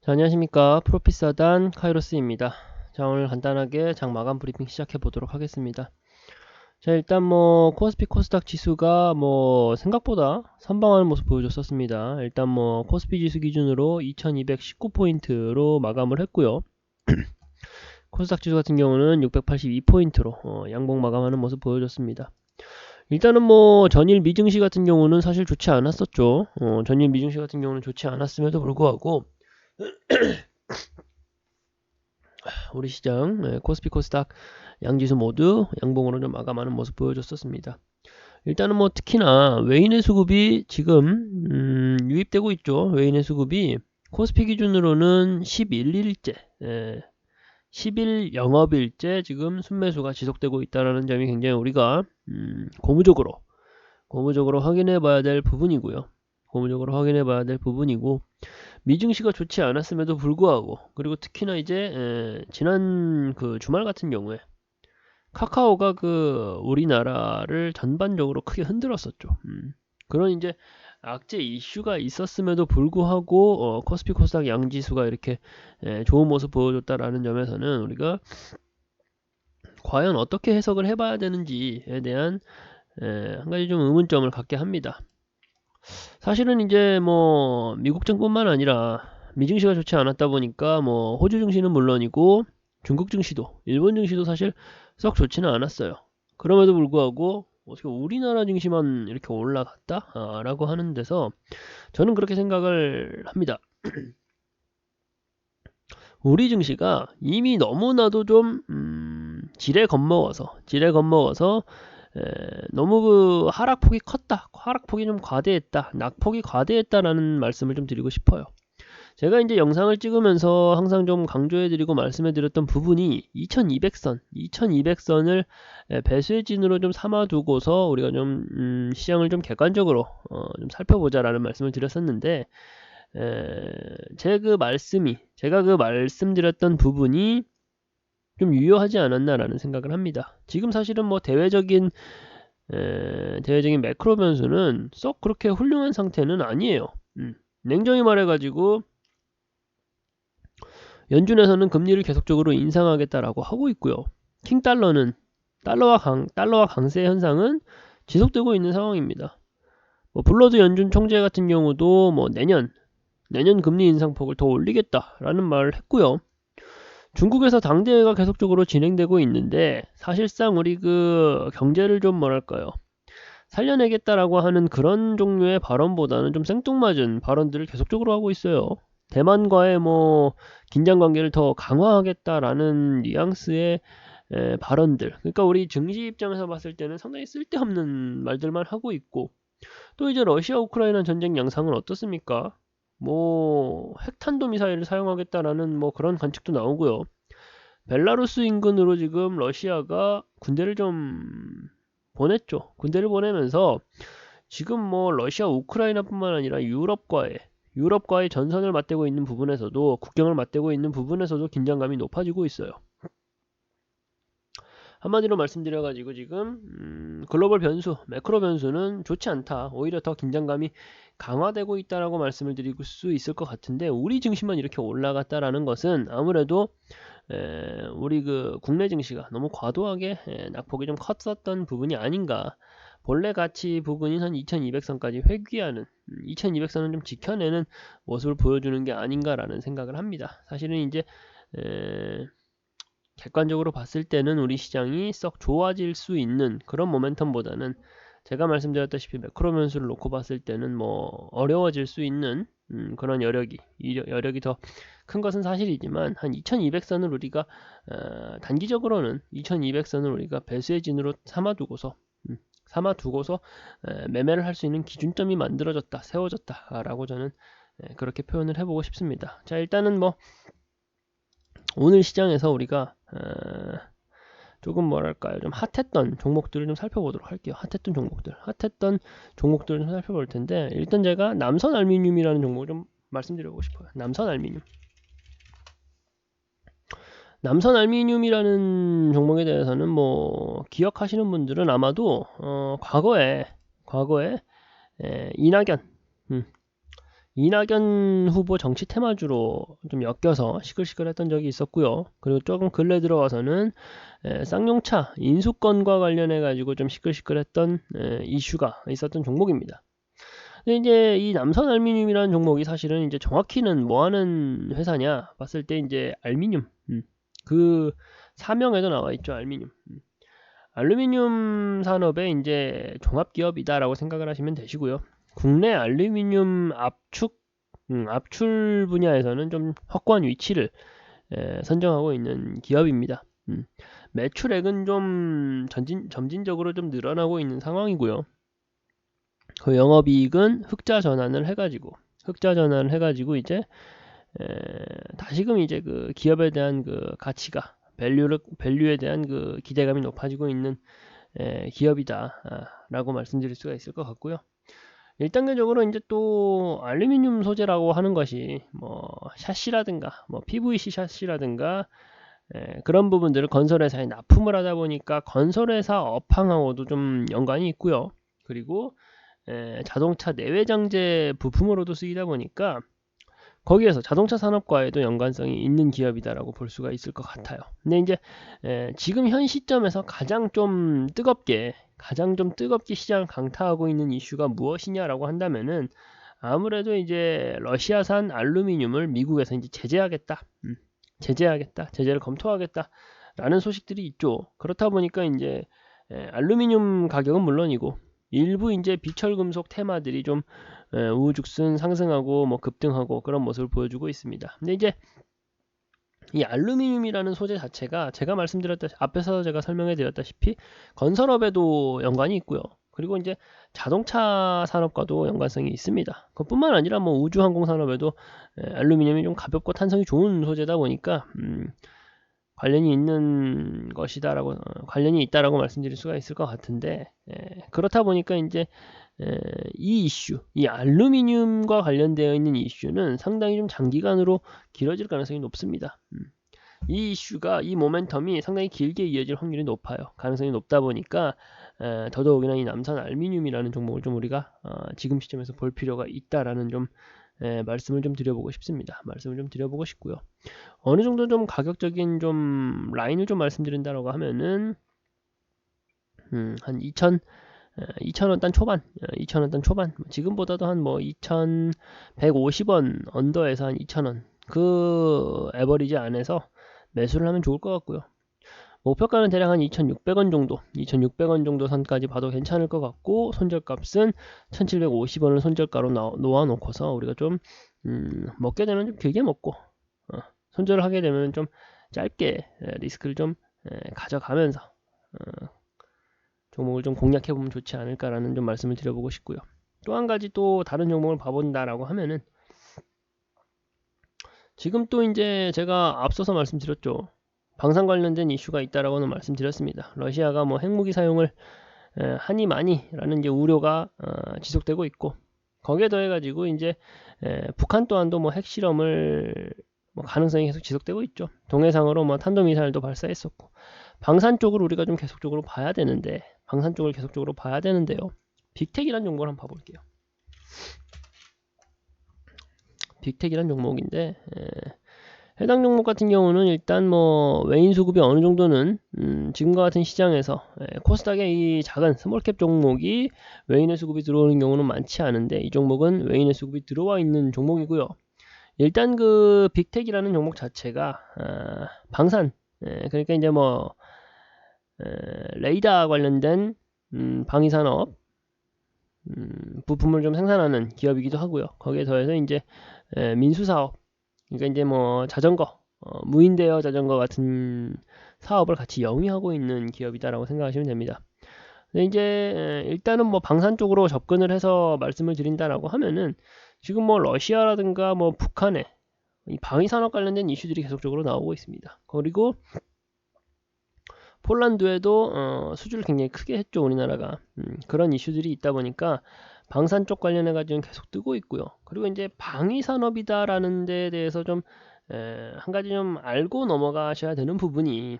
자, 안녕하십니까. 프로피사단 카이로스입니다. 자, 오늘 간단하게 장 마감 브리핑 시작해 보도록 하겠습니다. 자, 일단 코스피 코스닥 지수가 생각보다 선방하는 모습 보여줬었습니다. 일단 코스피 지수 기준으로 2219포인트로 마감을 했고요. 코스닥 지수 같은 경우는 682포인트로 양봉 마감하는 모습 보여줬습니다. 일단은 전일 미증시 같은 경우는 사실 좋지 않았었죠. 전일 미증시 같은 경우는 좋지 않았음에도 불구하고 우리 시장 코스피 코스닥 양지수 모두 양봉으로 좀 마감하는 모습 보여줬었습니다. 일단은 특히나 외인의 수급이 지금 유입되고 있죠. 외인의 수급이 코스피 기준으로는 11일째 10일 영업일째 지금 순매수가 지속되고 있다는 점이 굉장히 우리가 고무적으로 확인해 봐야 될 부분이고요. 고무적으로 확인해 봐야 될 부분이고, 미증시가 좋지 않았음에도 불구하고, 그리고 특히나 이제 지난 그 주말 같은 경우에 카카오가 우리나라를 전반적으로 크게 흔들었었죠. 그런 이제 악재 이슈가 있었음에도 불구하고 코스피 코스닥 양지수가 이렇게 좋은 모습 보여줬다라는 점에서는 우리가 과연 어떻게 해석을 해봐야 되는지에 대한 한 가지 좀 의문점을 갖게 합니다. 사실은 이제 미국 증권만 아니라 미증시가 좋지 않았다 보니까 호주 증시는 물론이고 중국 증시도 일본 증시도 사실 썩 좋지는 않았어요. 그럼에도 불구하고 어떻게 우리나라 증시만 이렇게 올라갔다? 라고 하는 데서 저는 그렇게 생각을 합니다. 우리 증시가 이미 너무나도 좀 지레 겁먹어서 너무 하락폭이 컸다, 하락폭이 좀 과대했다, 낙폭이 과대했다라는 말씀을 좀 드리고 싶어요. 제가 이제 영상을 찍으면서 항상 좀 강조해드리고 말씀해드렸던 부분이 2200선을 배수진으로 좀 삼아두고서 우리가 좀 시장을 좀 객관적으로 좀 살펴보자라는 말씀을 드렸었는데, 제가 말씀드렸던 부분이 좀 유효하지 않았나라는 생각을 합니다. 지금 사실은 대외적인 매크로 변수는 썩 그렇게 훌륭한 상태는 아니에요. 냉정히 말해가지고 연준에서는 금리를 계속적으로 인상하겠다라고 하고 있고요. 달러와 강세 현상은 지속되고 있는 상황입니다. 블러드 연준 총재 같은 경우도 내년 금리 인상폭을 더 올리겠다라는 말을 했고요. 중국에서 당대회가 계속적으로 진행되고 있는데 사실상 우리 경제를 좀 살려내겠다라고 하는 그런 종류의 발언보다는 좀 생뚱맞은 발언들을 계속적으로 하고 있어요. 대만과의 긴장 관계를 더 강화하겠다라는 뉘앙스의 발언들. 그러니까 우리 증시 입장에서 봤을 때는 상당히 쓸데없는 말들만 하고 있고, 또 이제 러시아 우크라이나 전쟁 양상은 어떻습니까? 핵탄도 미사일을 사용하겠다라는 그런 관측도 나오고요. 벨라루스 인근으로 지금 러시아가 군대를 좀 보냈죠. 군대를 보내면서 지금 러시아 우크라이나뿐만 아니라 유럽과의 전선을 맞대고 있는 부분에서도, 국경을 맞대고 있는 부분에서도 긴장감이 높아지고 있어요. 한마디로 말씀드려가지고 지금 글로벌 변수, 매크로 변수는 좋지 않다. 오히려 더 긴장감이 강화되고 있다라고 말씀을 드릴 수 있을 것 같은데, 우리 증시만 이렇게 올라갔다라는 것은 아무래도 우리 국내 증시가 너무 과도하게 낙폭이 좀 컸었던 부분이 아닌가. 본래 가치 부분인 한 2200선까지 회귀하는, 2200선은 좀 지켜내는 모습을 보여주는 게 아닌가라는 생각을 합니다. 사실은 이제 객관적으로 봤을 때는 우리 시장이 썩 좋아질 수 있는 그런 모멘텀보다는, 제가 말씀드렸다시피 매크로 변수를 놓고 봤을 때는 어려워질 수 있는 그런 여력이 더 큰 것은 사실이지만, 한 2200선을 우리가 단기적으로는 2200선을 우리가 배수의 진으로 삼아두고서 매매를 할 수 있는 기준점이 세워졌다라고 저는 그렇게 표현을 해보고 싶습니다. 자, 일단은 오늘 시장에서 우리가 조금 좀 핫했던 종목들을 좀 살펴보도록 할게요. 핫했던 종목들을 좀 살펴볼 텐데, 일단 제가 남선 알루미늄이라는 종목을 좀 말씀드리고 싶어요. 남선 알루미늄이라는 종목에 대해서는 기억하시는 분들은 아마도 과거에 이낙연 이낙연 후보 정치 테마주로 좀 엮여서 시끌시끌했던 적이 있었고요. 그리고 조금 근래 들어와서는 쌍용차 인수권과 관련해 가지고 좀 시끌시끌했던 이슈가 있었던 종목입니다. 근데 이제 이 남선알루미늄이라는 종목이 사실은 이제 정확히는 뭐 하는 회사냐 봤을 때 이제 알루미늄 그 사명에도 나와 있죠. 알루미늄. 알루미늄 산업의 이제 종합기업이다라고 생각을 하시면 되시고요. 국내 알루미늄 압출 분야에서는 좀 확고한 위치를 선정하고 있는 기업입니다. 매출액은 좀 점진적으로 좀 늘어나고 있는 상황이고요. 그 영업이익은 흑자 전환을 해가지고 이제 다시금 이제 그 기업에 대한 그 가치가 밸류에 대한 그 기대감이 높아지고 있는 기업이다라고 말씀드릴 수가 있을 것 같고요. 1단계적으로 이제 또 알루미늄 소재라고 하는 것이 뭐 샤시라든가 뭐 PVC 샤시라든가 그런 부분들을 건설회사에 납품을 하다 보니까 건설회사 업황하고도 좀 연관이 있고요. 그리고 자동차 내외장재 부품으로도 쓰이다 보니까 거기에서 자동차 산업과에도 연관성이 있는 기업이다라고 볼 수가 있을 것 같아요. 근데 이제 지금 현 시점에서 가장 좀 뜨겁게 시장을 강타하고 있는 이슈가 무엇이냐라고 한다면은 아무래도 이제 러시아산 알루미늄을 미국에서 이제 제재를 검토하겠다라는 소식들이 있죠. 그렇다 보니까 이제 알루미늄 가격은 물론이고 일부 이제 비철금속 테마들이 좀 우후죽순 상승하고 뭐 급등하고 그런 모습을 보여주고 있습니다. 근데 이제 이 알루미늄이라는 소재 자체가 앞에서 제가 설명해 드렸다시피 건설업에도 연관이 있고요. 그리고 이제 자동차 산업과도 연관성이 있습니다. 그뿐만 아니라 뭐 우주항공 산업에도 알루미늄이 좀 가볍고 탄성이 좋은 소재다 보니까 관련이 있다라고 말씀드릴 수가 있을 것 같은데 그렇다 보니까 이제 이 알루미늄과 관련되어 있는 이슈는 상당히 좀 장기간으로 길어질 가능성이 높습니다. 이 모멘텀이 상당히 길게 이어질 확률이 높아요. 가능성이 높다 보니까 더더욱이나 이 남산 알루미늄이라는 종목을 좀 우리가 지금 시점에서 볼 필요가 있다라는 좀 말씀을 좀 드려보고 싶고요. 어느 정도 좀 가격적인 좀 라인을 좀 말씀드린다라고 하면은 한 2,000원 단 초반, 지금보다도 한 뭐 2,150원 언더에서 한 2,000원 그 에버리지 안에서 매수를 하면 좋을 것 같고요. 목표가는 대략 한 2,600원 정도 선까지 봐도 괜찮을 것 같고 손절값은 1,750원을 손절가로 놓아놓고서 우리가 좀 먹게 되면 좀 길게 먹고 손절을 하게 되면 좀 짧게 리스크를 좀 가져가면서 종목을 좀 공략해보면 좋지 않을까라는 좀 말씀을 드려보고 싶고요. 또 한 가지 또 다른 종목을 봐본다라고 하면은 지금 또 이제 제가 앞서서 말씀드렸죠. 방산 관련된 이슈가 있다라고는 말씀드렸습니다. 러시아가 뭐 핵무기 사용을 하니 마니라는 이제 우려가 지속되고 있고 거기에 더해가지고 이제 북한 또한도 뭐 핵실험을 뭐 가능성이 계속 지속되고 있죠. 동해상으로 뭐 탄도미사일도 발사했었고 방산 쪽을 우리가 좀 계속적으로 봐야 되는데요. 빅텍이라는 종목을 한번 봐볼게요. 빅텍이라는 종목인데 해당 종목 같은 경우는 일단 뭐 외인 수급이 어느 정도는 지금과 같은 시장에서 코스닥의 이 작은 스몰캡 종목이 외인의 수급이 들어오는 경우는 많지 않은데 이 종목은 외인의 수급이 들어와 있는 종목이고요. 일단 그 빅텍이라는 종목 자체가 방산 그러니까 이제 뭐 레이더 관련된 방위산업 부품을 좀 생산하는 기업이기도 하고요. 거기에 더해서 이제 민수사업 그러니까 이제 뭐 자전거 무인 대여 자전거 같은 사업을 같이 영위하고 있는 기업이다라고 생각하시면 됩니다. 근데 이제 일단은 뭐 방산 쪽으로 접근을 해서 말씀을 드린다라고 하면은 지금 뭐 러시아라든가 뭐 북한의 이 방위산업 관련된 이슈들이 계속적으로 나오고 있습니다. 그리고 폴란드에도 수주를 굉장히 크게 했죠, 우리나라가. 그런 이슈들이 있다 보니까 방산 쪽 관련해 가지고는 계속 뜨고 있고요. 그리고 이제 방위 산업이다라는 데 대해서 좀 한 가지 좀 알고 넘어가셔야 되는 부분이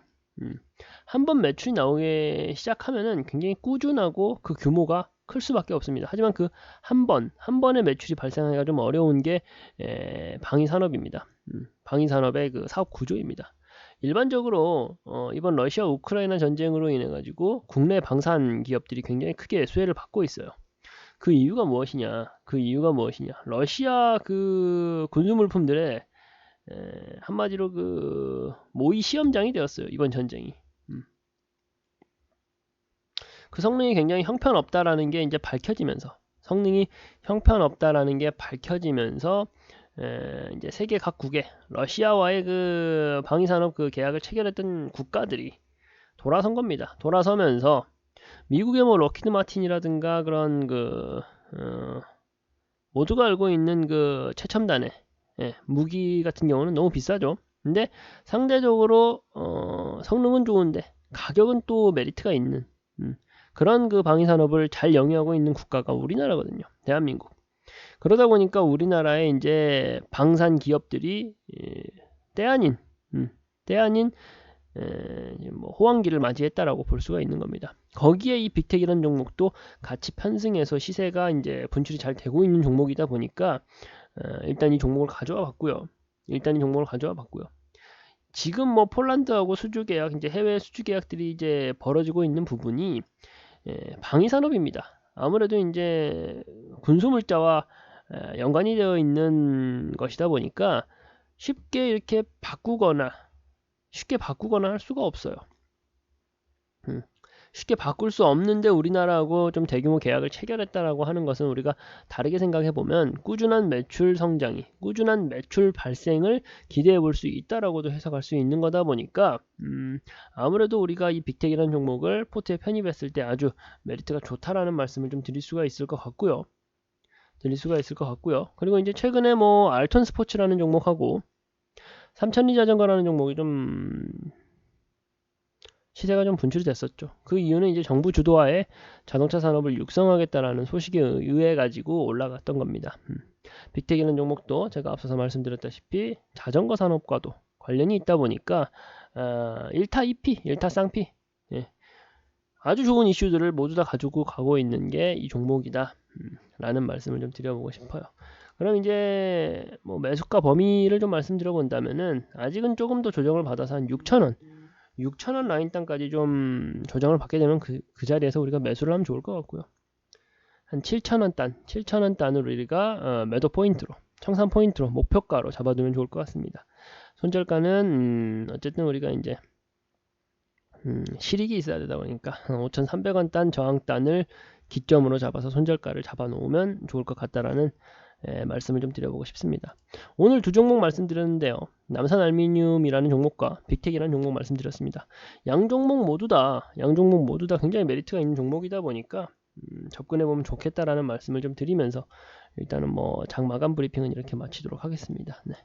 한번 매출이 나오기 시작하면은 굉장히 꾸준하고 그 규모가 클 수밖에 없습니다. 하지만 그 한 번의 매출이 발생하기가 좀 어려운 게 방위산업입니다. 방위산업의 그 사업 구조입니다. 일반적으로 이번 러시아 우크라이나 전쟁으로 인해 가지고 국내 방산 기업들이 굉장히 크게 수혜를 받고 있어요. 그 이유가 무엇이냐? 러시아 그 군수물품들의 한마디로 그 모의 시험장이 되었어요. 이번 전쟁이. 그 성능이 굉장히 형편없다라는 게 이제 밝혀지면서 이제 세계 각국에 러시아와의 그 방위산업 그 계약을 체결했던 국가들이 돌아선 겁니다. 돌아서면서 미국의 뭐 럭키드 마틴이라든가 그런 모두가 알고 있는 그 최첨단의 무기 같은 경우는 너무 비싸죠. 근데 상대적으로 성능은 좋은데 가격은 또 메리트가 있는 그런 그 방위산업을 잘 영위하고 있는 국가가 우리나라거든요. 대한민국. 그러다 보니까 우리나라의 이제 방산 기업들이 때 아닌 뭐 호황기를 맞이했다라고 볼 수가 있는 겁니다. 거기에 이 빅텍이라는 종목도 같이 편승해서 시세가 이제 분출이 잘 되고 있는 종목이다 보니까 일단 이 종목을 가져와 봤고요. 지금 뭐 폴란드하고 수주 계약, 이제 해외 수주 계약들이 이제 벌어지고 있는 부분이 방위 산업입니다. 아무래도 이제 군수물자와 연관이 되어 있는 것이다 보니까 쉽게 이렇게 바꾸거나 할 수가 없어요. 쉽게 바꿀 수 없는데 우리나라하고 좀 대규모 계약을 체결했다라고 하는 것은 우리가 다르게 생각해 보면 꾸준한 매출 성장이, 꾸준한 매출 발생을 기대해 볼 수 있다라고도 해석할 수 있는 거다 보니까 아무래도 우리가 이 빅텍이라는 종목을 포트에 편입했을 때 아주 메리트가 좋다라는 말씀을 좀 드릴 수가 있을 것 같고요. 그리고 이제 최근에 뭐 알턴 스포츠라는 종목하고 삼천리 자전거라는 종목이 좀 시세가 좀 분출이 됐었죠. 그 이유는 이제 정부 주도하에 자동차 산업을 육성하겠다라는 소식에 의해 가지고 올라갔던 겁니다. 빅텍이라는 종목도 제가 앞서서 말씀드렸다시피 자전거 산업과도 관련이 있다 보니까 1타 2피, 1타 쌍피 아주 좋은 이슈들을 모두 다 가지고 가고 있는 게 이 종목이다 라는 말씀을 좀 드려보고 싶어요. 그럼 이제 뭐 매수가 범위를 좀 말씀드려 본다면은 아직은 조금 더 조정을 받아서 한 6,000원 라인 단까지 좀 조정을 받게 되면 그 자리에서 우리가 매수를 하면 좋을 것 같고요. 한 7,000원 단으로 우리가 매도 포인트로, 청산 포인트로, 목표가로 잡아두면 좋을 것 같습니다. 손절가는 어쨌든 우리가 이제 실익이 있어야 되다 보니까 5,300원 단 저항단을 기점으로 잡아서 손절가를 잡아놓으면 좋을 것 같다라는 말씀을 좀 드려보고 싶습니다. 오늘 두 종목 말씀드렸는데요. 남산알미늄이라는 종목과 빅텍이라는 종목 말씀드렸습니다. 양 종목 모두 다 굉장히 메리트가 있는 종목이다 보니까 접근해보면 좋겠다라는 말씀을 좀 드리면서 일단은 뭐 장 마감 브리핑은 이렇게 마치도록 하겠습니다. 네.